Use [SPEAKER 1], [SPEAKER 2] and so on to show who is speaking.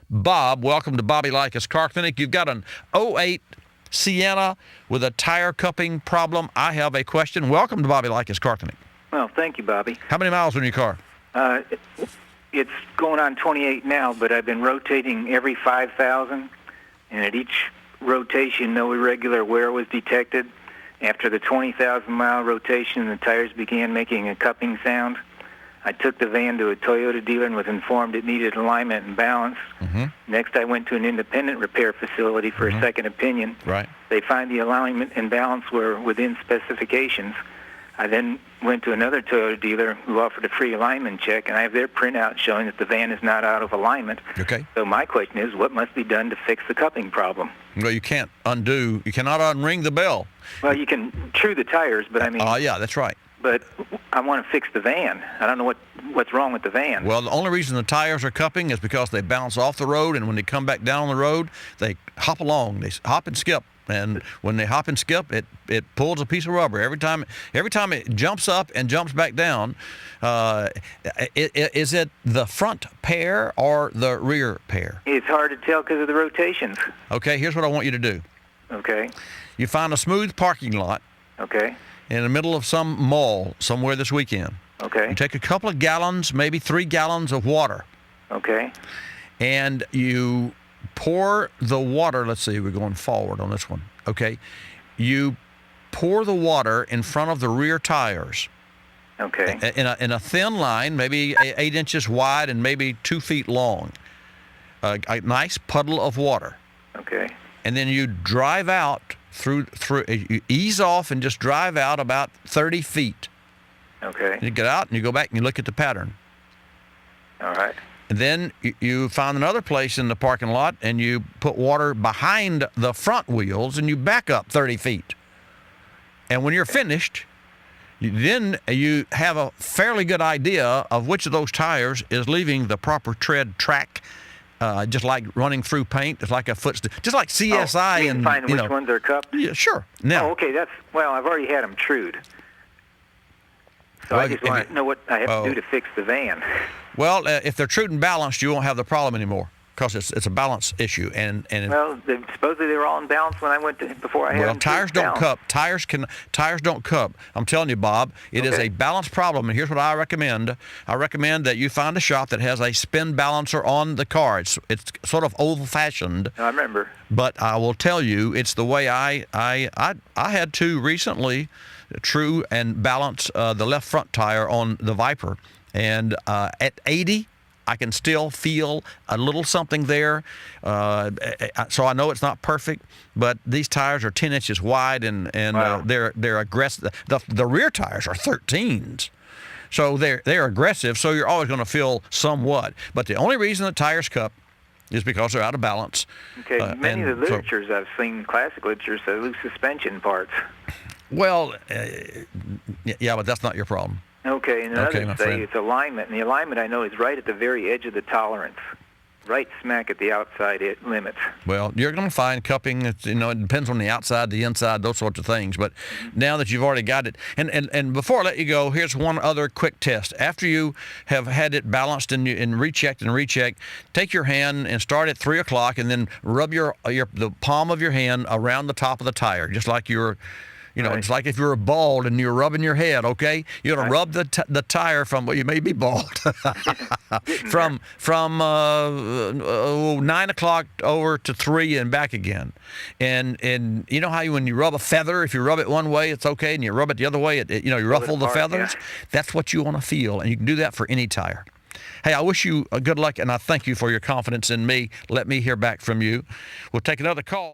[SPEAKER 1] Bob, welcome to Bobby Likis Car Clinic. You've got an '08 Sienna with a tire cupping problem. I have a question. Welcome to Bobby Likis Car Clinic.
[SPEAKER 2] Well, thank you, Bobby.
[SPEAKER 1] How many miles on your car?
[SPEAKER 2] It's going on 28 now, but I've been rotating every 5,000, and at each rotation, no irregular wear was detected. After the 20,000-mile rotation, the tires began making a cupping sound. I took the van to a Toyota dealer and was informed it needed alignment and balance. Next, I went to an independent repair facility for a second opinion.
[SPEAKER 1] Right.
[SPEAKER 2] They find the alignment and balance were within specifications. I then went to another Toyota dealer who offered a free alignment check, and I have their printout showing that the van is not out of alignment.
[SPEAKER 1] Okay.
[SPEAKER 2] So my question is, what must be done to fix the cupping problem?
[SPEAKER 1] Well, you cannot unring the bell.
[SPEAKER 2] Well, you can true the tires, but I mean...
[SPEAKER 1] yeah, that's right.
[SPEAKER 2] But I want to fix the van. I don't know what's wrong with the van.
[SPEAKER 1] Well, the only reason the tires are cupping is because they bounce off the road, and when they come back down on the road, they hop along. They hop and skip. And when they hop and skip, it pulls a piece of rubber. Every time it jumps up and jumps back down, is it the front pair or the rear pair?
[SPEAKER 2] It's hard to tell because of the rotations.
[SPEAKER 1] Okay, here's what I want you to do.
[SPEAKER 2] Okay.
[SPEAKER 1] You find a smooth parking lot.
[SPEAKER 2] Okay.
[SPEAKER 1] In the middle of some mall somewhere this weekend.
[SPEAKER 2] Okay.
[SPEAKER 1] You take a couple of gallons, maybe 3 gallons of water.
[SPEAKER 2] Okay.
[SPEAKER 1] And you pour the water. Let's see, we're going forward on this one. Okay. You pour the water in front of the rear tires.
[SPEAKER 2] Okay.
[SPEAKER 1] In a thin line, maybe 8 inches wide and maybe 2 feet long. A nice puddle of water.
[SPEAKER 2] Okay.
[SPEAKER 1] And then you drive out through you ease off and just drive out about 30 feet.
[SPEAKER 2] Okay.
[SPEAKER 1] You get out and you go back and you look at the pattern.
[SPEAKER 2] All right.
[SPEAKER 1] And then you find another place in the parking lot and you put water behind the front wheels and you back up 30 feet. And when you're finished, then you have a fairly good idea of which of those tires is leaving the proper tread track. Just like running through paint, it's like a footstep, just like CSI.
[SPEAKER 2] You can find which ones are cupped?
[SPEAKER 1] Yeah, sure. Now,
[SPEAKER 2] okay, well, I've already had them trued. So I just want to know what I have to do to fix the van.
[SPEAKER 1] Well, if they're trued and balanced, you won't have the problem anymore because it's a balance issue.
[SPEAKER 2] Well, supposedly they were all in balance when I went to before I had them.
[SPEAKER 1] Tires don't cup. Tires don't cup. I'm telling you, Bob, it is a balance problem. And here's what I recommend. I recommend that you find a shop that has a spin balancer on the car. It's sort of old-fashioned.
[SPEAKER 2] I remember.
[SPEAKER 1] But I will tell you, it's the way I had to recently true and balance the left front tire on the Viper, and at 80. I can still feel a little something there, so I know it's not perfect. But these tires are 10 inches wide, and
[SPEAKER 2] wow.
[SPEAKER 1] They're aggressive. The rear tires are 13s, so they're aggressive. So you're always going to feel somewhat. But the only reason the tires cup is because they're out of balance.
[SPEAKER 2] Okay. Many of the literatures I've seen, classic literature, say loose suspension parts.
[SPEAKER 1] Well, yeah, but that's not your problem.
[SPEAKER 2] Okay, and others say it's alignment, and the alignment I know is right at the very edge of the tolerance, right smack at the outside limits.
[SPEAKER 1] Well, you're going to find cupping. It depends on the outside, the inside, those sorts of things. But now that you've already got it, and before I let you go, here's one other quick test. After you have had it balanced and rechecked, take your hand and start at 3 o'clock, and then rub the palm of your hand around the top of the tire, just like you're. It's like if you were bald and you're rubbing your head, okay? You're going to rub the tire from, well, you may be bald, from 9 o'clock over to 3 and back again. And you know how when you rub a feather, if you rub it one way, it's okay, and you rub it the other way, you ruffle the feathers? Yeah. That's what you want to feel, and you can do that for any tire. Hey, I wish you good luck, and I thank you for your confidence in me. Let me hear back from you. We'll take another call.